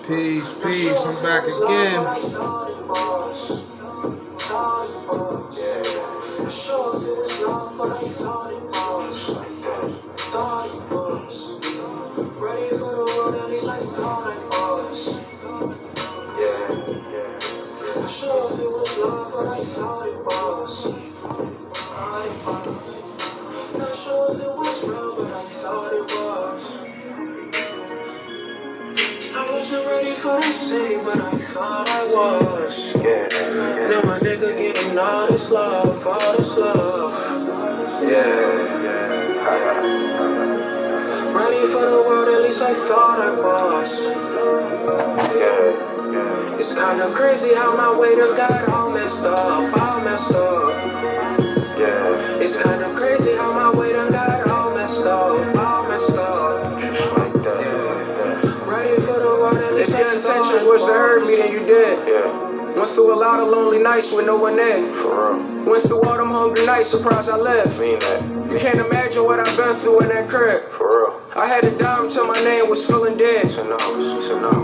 Peace, peace. I'm back again. Ready for the world, at least I thought I was. Not sure if it was love, but I thought it was. Not sure if it was real, but I thought it was. I wasn't ready for the city, but I thought I was. Now my nigga getting all this love, all this love. Ready for the world, at least I thought I was. It's kinda crazy how my weight up got all messed up, all messed up. It's kinda crazy how my weight up got all messed up, all messed up. Ready for the world, at least if your intentions was to hurt me, then you did. Went through a lot of lonely nights with no one there. Went through all them hungry nights, surprised I lived. You can't imagine what I've been through in that crib. I had to die until my name was feeling dead.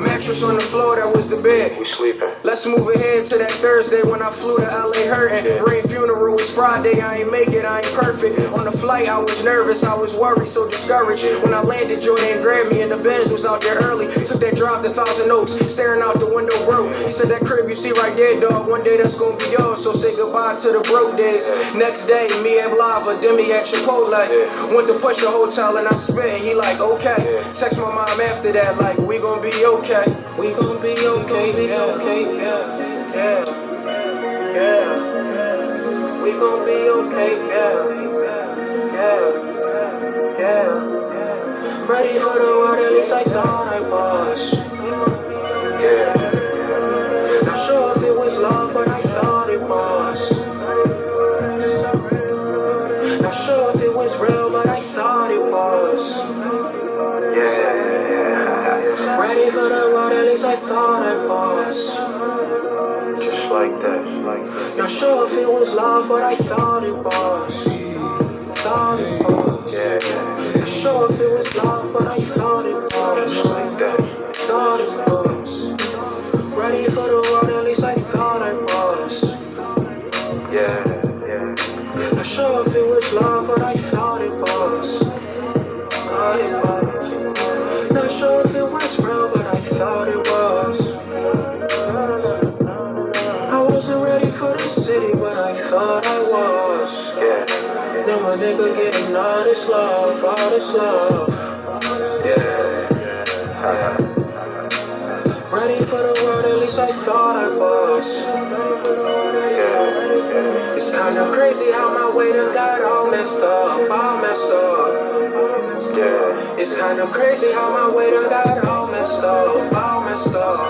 Mattress on the floor, that was the bed. We sleeping. Let's move ahead to that Thursday when I flew to LA hurting. Rain funeral was Friday, I ain't make it, I ain't perfect. On the flight, I was nervous, I was worried, so discouraged. When I landed, Jordan grabbed me and the Benz was out there early. Took that drive to Thousand Oaks, staring out the window broke. He said, that crib you see right there, dog, one day that's gonna be yours, so say goodbye to the broke days. Next day, me and Lava, Demi at Chipotle. Went to push the hotel and I spit, and he like, okay. Text my mom after that, like, we gon' be okay. We gon' be okay, be okay, yeah. We gon' be okay, yeah. Ready for the world, at least I thought I was. Not sure if it was love, but I thought it was. Not sure if it was real, but I thought it was. Ready for the world, at least I thought I was. Just like that. Not sure if it was love, but I thought it was. Thought it was. Not sure if it was love, but I thought it was. Just like that. Thought it was. Ready for the world, at least I thought I was. Not sure if it was love, but I thought it was. Not sure if it was real, but I thought it was. I wasn't ready for the city, but I thought I was. Now my nigga getting all this love, all this love. Ready for the world, at least I thought I was. It's kinda crazy how my weight up got all messed up, all messed up. It's kinda crazy how my weight up got all messed up, all messed up.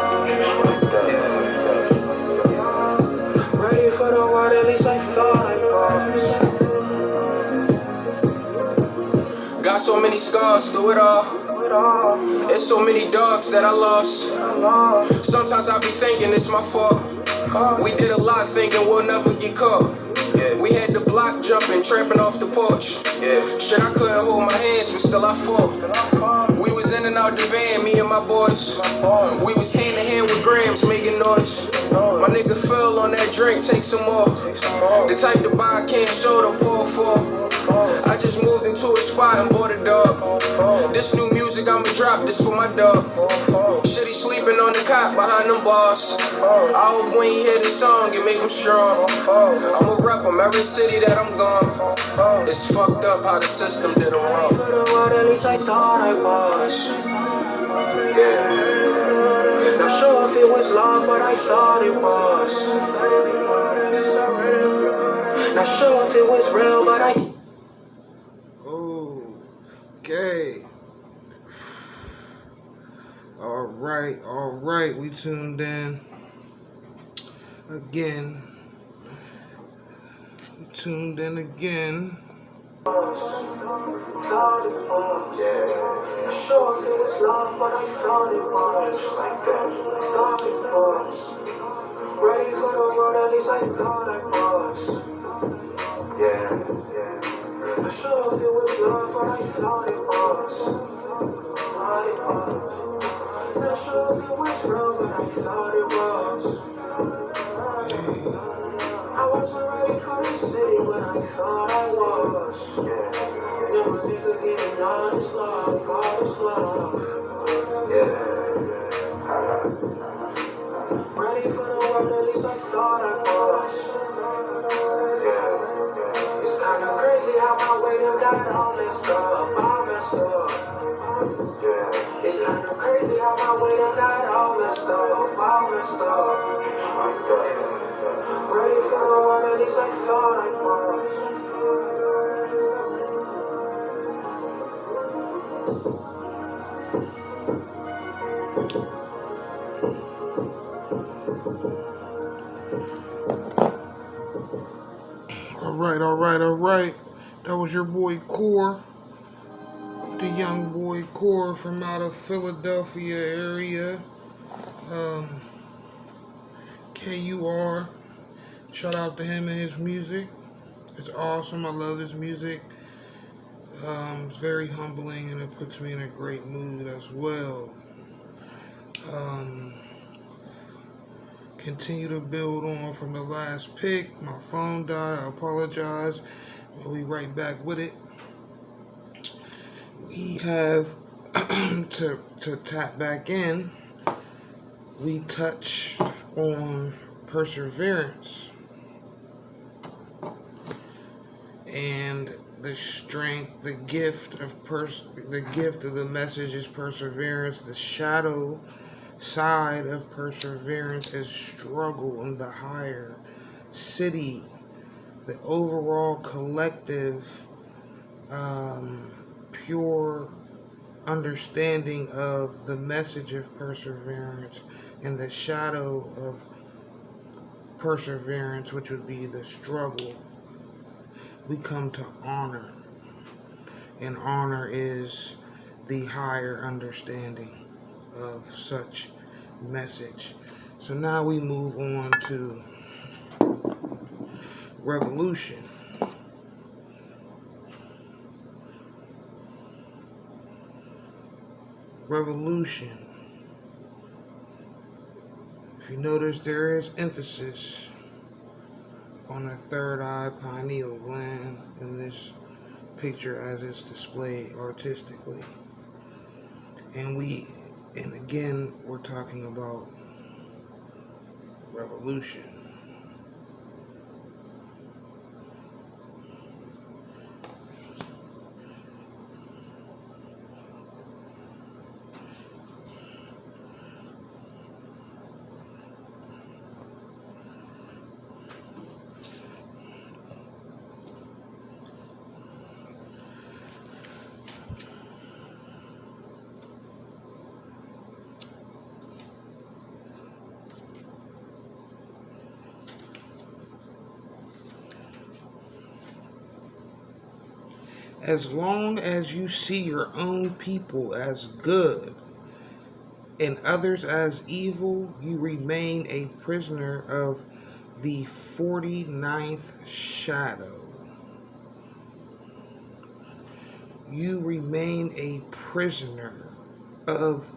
Ready for the world, at least I thought I was. Got so many scars through it all. It's so many dogs that I lost. Sometimes I be thinking it's my fault. We did a lot thinking we'll never get caught. We had the block jumping, tramping off the porch. Shit, I couldn't hold my hands, but still I fought. We was in and out the van, me and my boys. We was hand in hand with grams, making noise. My nigga fell on that drink, take some more. The type to buy a can soda, pour for. I just moved into a spot and bought a dog. This new music I'ma drop, this for my dog. Shit, he sleeping on the cot behind them bars. I hope when he hear the song, it make him strong. I'ma rep him every city that I'm gone. It's fucked up how the system did him wrong. For the world, at least I thought I was. Not sure if it was love, but I thought it was. Not sure if it was real, but I. Okay. All right. We tuned in again. Thought it was. Not sure if it was love, but I thought it was. Thought it was. Ready for the world, at least I thought I was. Not sure if it was love, but I thought it was. Not sure. sure if it was real, but I thought it was. I wasn't ready for the city, but I thought I was. Never think of getting all this love, all this love. Ready for the world, at least I thought I was. It's kinda crazy how my way done got all messed up, all messed up. It's kinda crazy how my way done got all messed up, all messed up. Ready for the world, at least I thought I was. All right. That was your boy Core, the young boy Core from out of Philadelphia area. KUR. Shout out to him and his music. It's awesome. I love his music. It's very humbling and it puts me in a great mood as well. Continue to build on from the last pick. My phone died. I apologize. We'll be right back with it. We have to tap back in. We touch on perseverance and the strength, the gift of the message is perseverance. The shadow side of perseverance is struggle in the higher city, the overall collective pure understanding of the message of perseverance and the shadow of perseverance, which would be the struggle, we come to honor. And honor is the higher understanding of such message. So now we move on to revolution. Revolution. If you notice, there is emphasis on the third eye pineal gland in this picture as it's displayed artistically. And again, we're talking about revolution. As long as you see your own people as good and others as evil, you remain a prisoner of the 49th shadow. You remain a prisoner of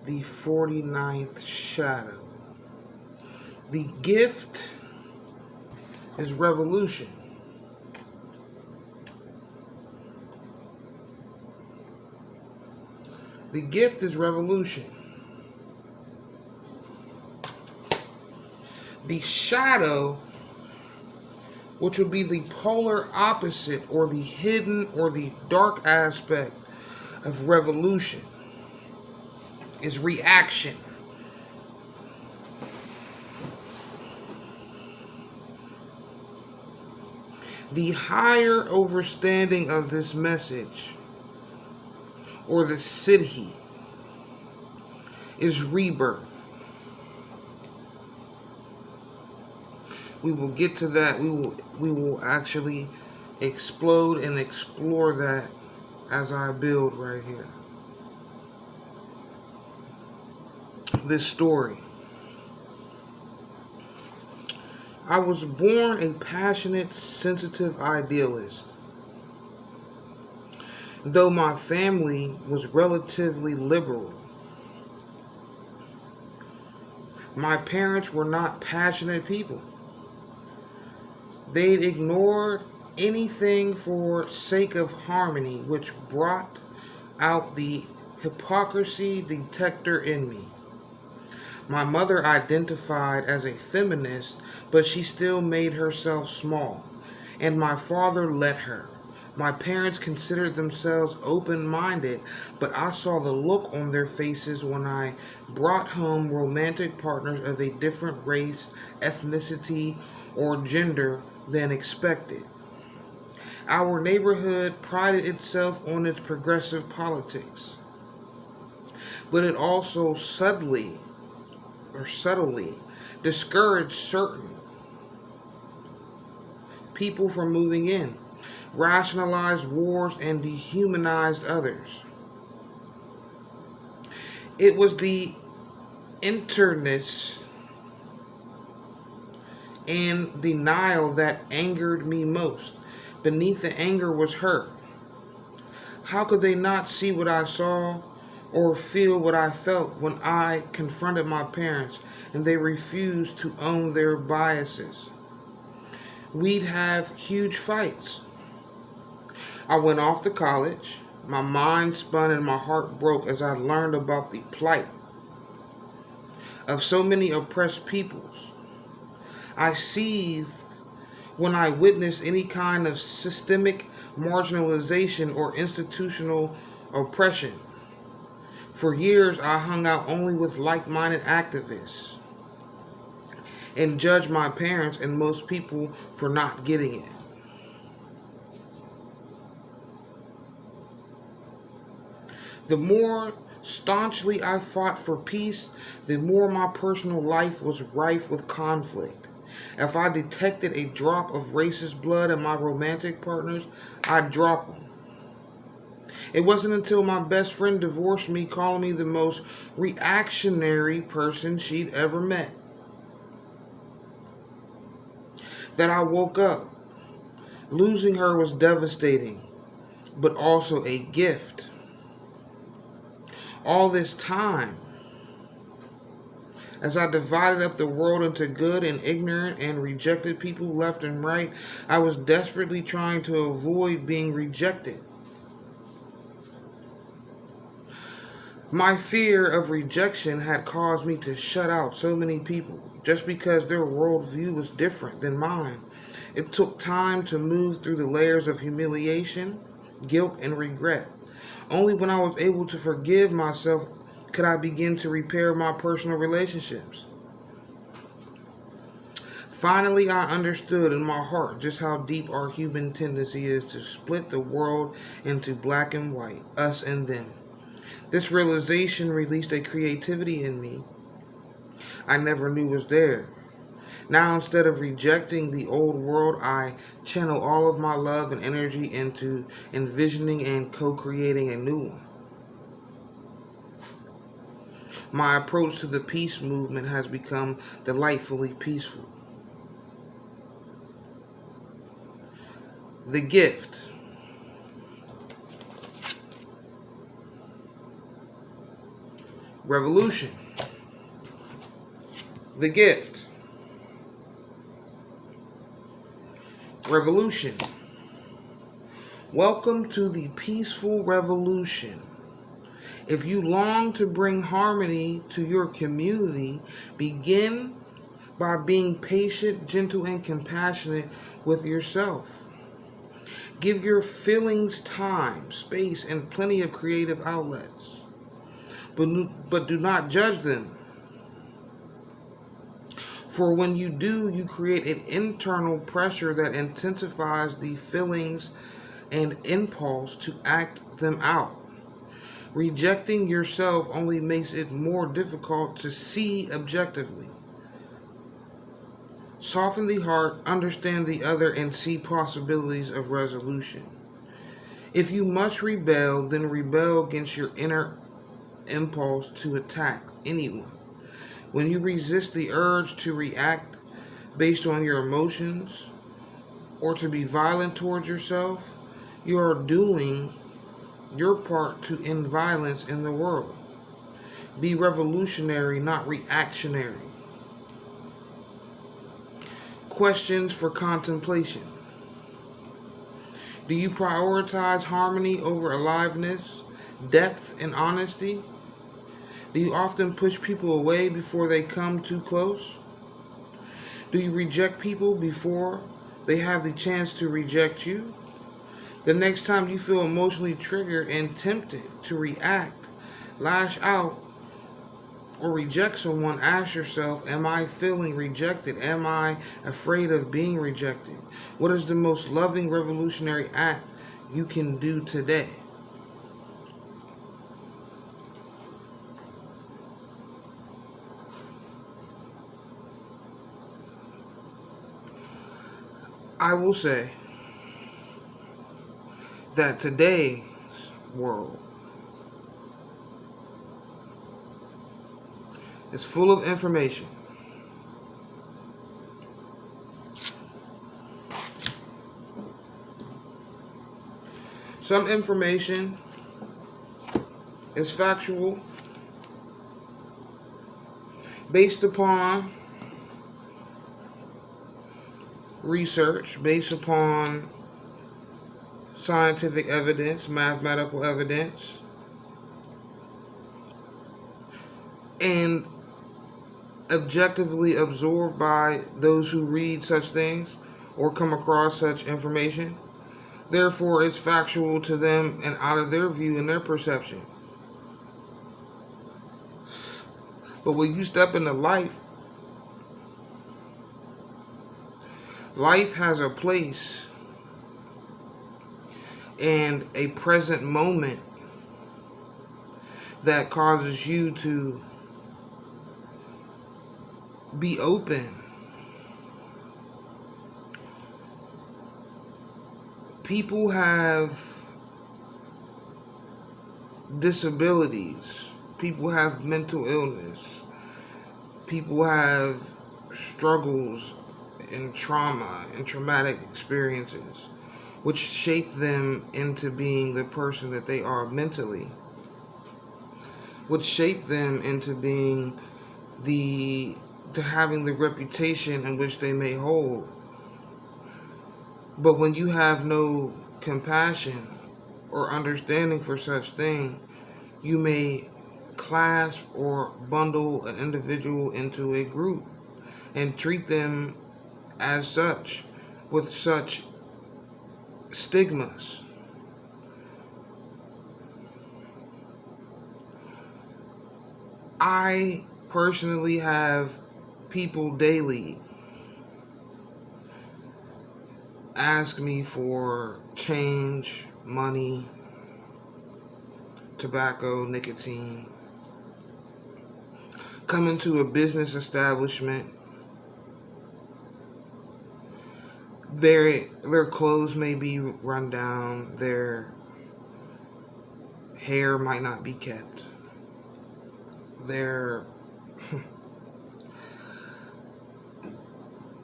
the 49th shadow. The gift is revolution. The gift is revolution. The shadow, which would be the polar opposite or the hidden or the dark aspect of revolution, is reaction. The higher understanding of this message or the city is rebirth. We will get to that. We will actually explode and explore that as I build right here. This story. I was born a passionate, sensitive idealist. Though my family was relatively liberal, My parents were not passionate people. They'd ignored anything for sake of harmony, which brought out the hypocrisy detector in me. My mother identified as a feminist, but she still made herself small, and my father let her. My parents considered themselves open-minded, but I saw the look on their faces when I brought home romantic partners of a different race, ethnicity, or gender than expected. Our neighborhood prided itself on its progressive politics, but it also subtly discouraged certain people from moving in, rationalized wars, and dehumanized others. It was the interness and denial that angered me most. Beneath the anger was hurt. How could they not see what I saw or feel what I felt when I confronted my parents and they refused to own their biases? We'd have huge fights. I went off to college. My mind spun and my heart broke as I learned about the plight of so many oppressed peoples. I seethed when I witnessed any kind of systemic marginalization or institutional oppression. For years, I hung out only with like-minded activists and judged my parents and most people for not getting it. The more staunchly I fought for peace, the more my personal life was rife with conflict. If I detected a drop of racist blood in my romantic partners, I'd drop them. It wasn't until my best friend divorced me, calling me the most reactionary person she'd ever met, that I woke up. Losing her was devastating, but also a gift. All this time, as I divided up the world into good and ignorant and rejected people left and right, I was desperately trying to avoid being rejected. My fear of rejection had caused me to shut out so many people just because their worldview was different than mine. It took time to move through the layers of humiliation, guilt, and regret. Only when I was able to forgive myself could I begin to repair my personal relationships. Finally, I understood in my heart just how deep our human tendency is to split the world into black and white, us and them. This realization released a creativity in me I never knew was there. Now, instead of rejecting the old world, I channel all of my love and energy into envisioning and co-creating a new one. My approach to the peace movement has become delightfully peaceful. The gift. Revolution. The gift. Revolution. Welcome to the peaceful revolution. If you long to bring harmony to your community, begin by being patient, gentle, and compassionate with yourself. Give your feelings time, space, and plenty of creative outlets. But do not judge them. For when you do, you create an internal pressure that intensifies the feelings and impulse to act them out. Rejecting yourself only makes it more difficult to see objectively. Soften the heart, understand the other, and see possibilities of resolution. If you must rebel, then rebel against your inner impulse to attack anyone. When you resist the urge to react based on your emotions or to be violent towards yourself, you are doing your part to end violence in the world. Be revolutionary, not reactionary. Questions for contemplation. Do you prioritize harmony over aliveness, depth, and honesty? Do you often push people away before they come too close? Do you reject people before they have the chance to reject you? The next time you feel emotionally triggered and tempted to react, lash out, or reject someone, ask yourself, am I feeling rejected? Am I afraid of being rejected? What is the most loving, revolutionary act you can do today? I will say that today's world is full of information. Some information is factual, based upon research, based upon scientific evidence, mathematical evidence, and objectively absorbed by those who read such things or come across such information. Therefore, it's factual to them and out of their view and their perception. But when you step into life, life has a place and a present moment that causes you to be open. People have disabilities. People have mental illness. People have struggles and trauma and traumatic experiences, which shape them into being the person that they are mentally, which shape them into being to having the reputation in which they may hold. But when you have no compassion or understanding for such thing, you may clasp or bundle an individual into a group and treat them as such, with such stigmas. I personally have people daily ask me for change, money, tobacco, nicotine, come into a business establishment. Their clothes may be run down, their hair might not be kept, their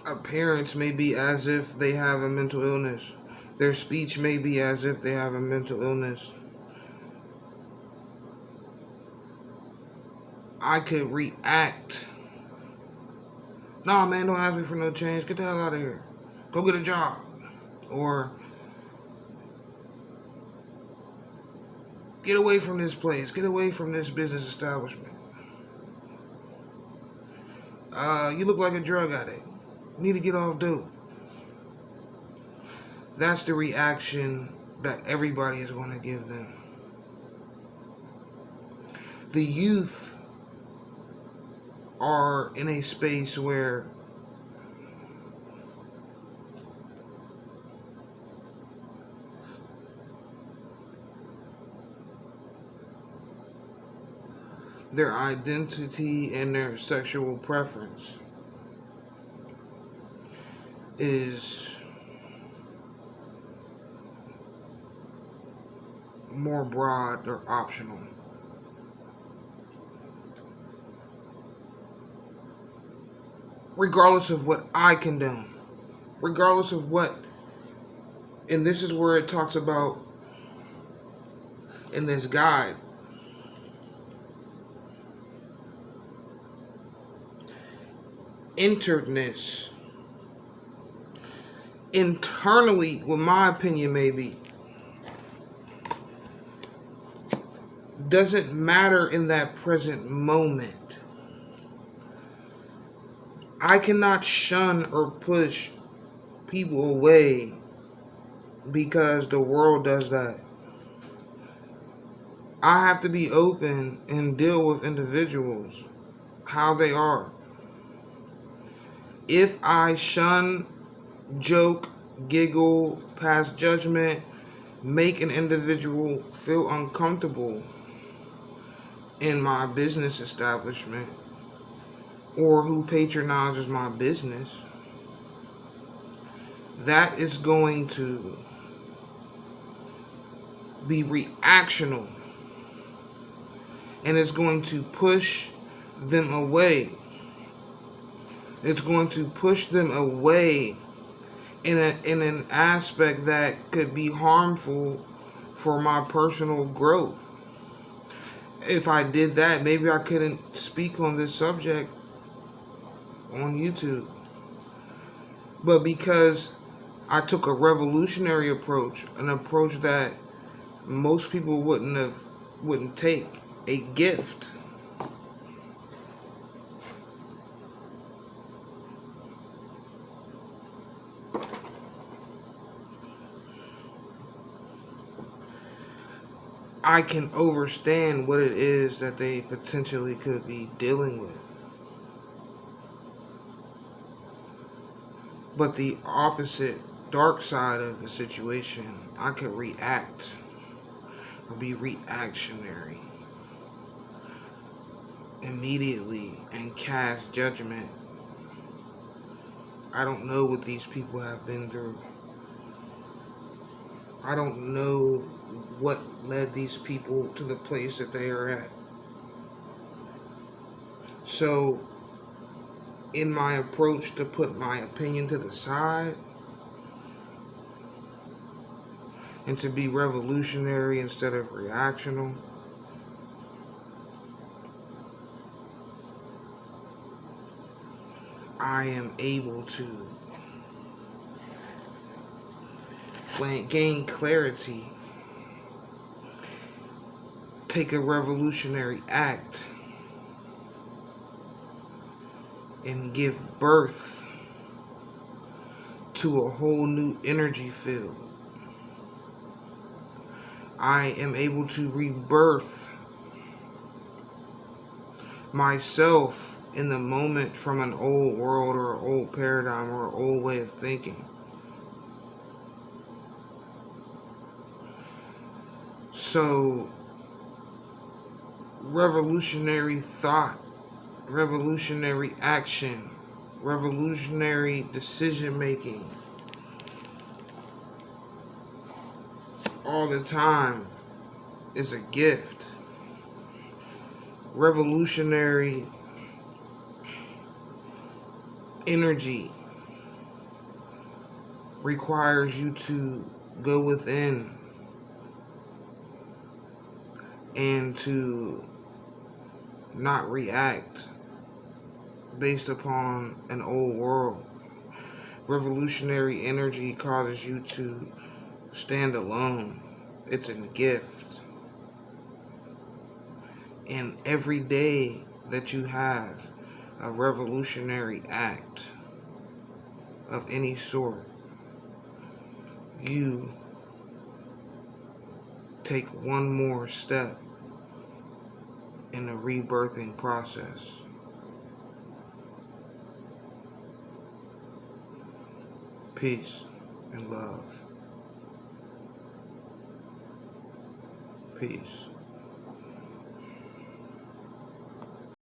appearance may be as if they have a mental illness, their speech may be as if they have a mental illness. I could react. Nah, man, don't ask me for no change. Get the hell out of here. Go get a job. Or get away from this place. Get away from this business establishment. You look like a drug addict. You need to get off dope. That's the reaction that everybody is going to give them. The youth are in a space where their identity and their sexual preference is more broad or optional. Regardless of what I condone, regardless of what, and this is where it talks about in this guide, enteredness internally, what my opinion may be, doesn't matter in that present moment. I cannot shun or push people away because the world does that. I have to be open and deal with individuals how they are. If I shun, joke, giggle, pass judgment, make an individual feel uncomfortable in my business establishment or who patronizes my business, that is going to be reactional, and it's going to push them away. It's going to push them away in an aspect that could be harmful for my personal growth. If I did that, maybe I couldn't speak on this subject on YouTube. But because I took a revolutionary approach, an approach that most people wouldn't take, a gift. I can understand what it is that they potentially could be dealing with. But the opposite, dark side of the situation, I could react or be reactionary immediately and cast judgment. I don't know what these people have been through. I don't know what led these people to the place that they are at. So, in my approach to put my opinion to the side and to be revolutionary instead of reactional, I am able to gain clarity, take a revolutionary act, and give birth to a whole new energy field. I am able to rebirth myself in the moment from an old world or an old paradigm or an old way of thinking. So, revolutionary thought, revolutionary action, revolutionary decision making, all the time is a gift. Revolutionary energy requires you to go within and to not react based upon an old world. Revolutionary energy causes you to stand alone. It's a gift. And every day that you have a revolutionary act of any sort, you take one more step in the rebirthing process. Peace and love. Peace.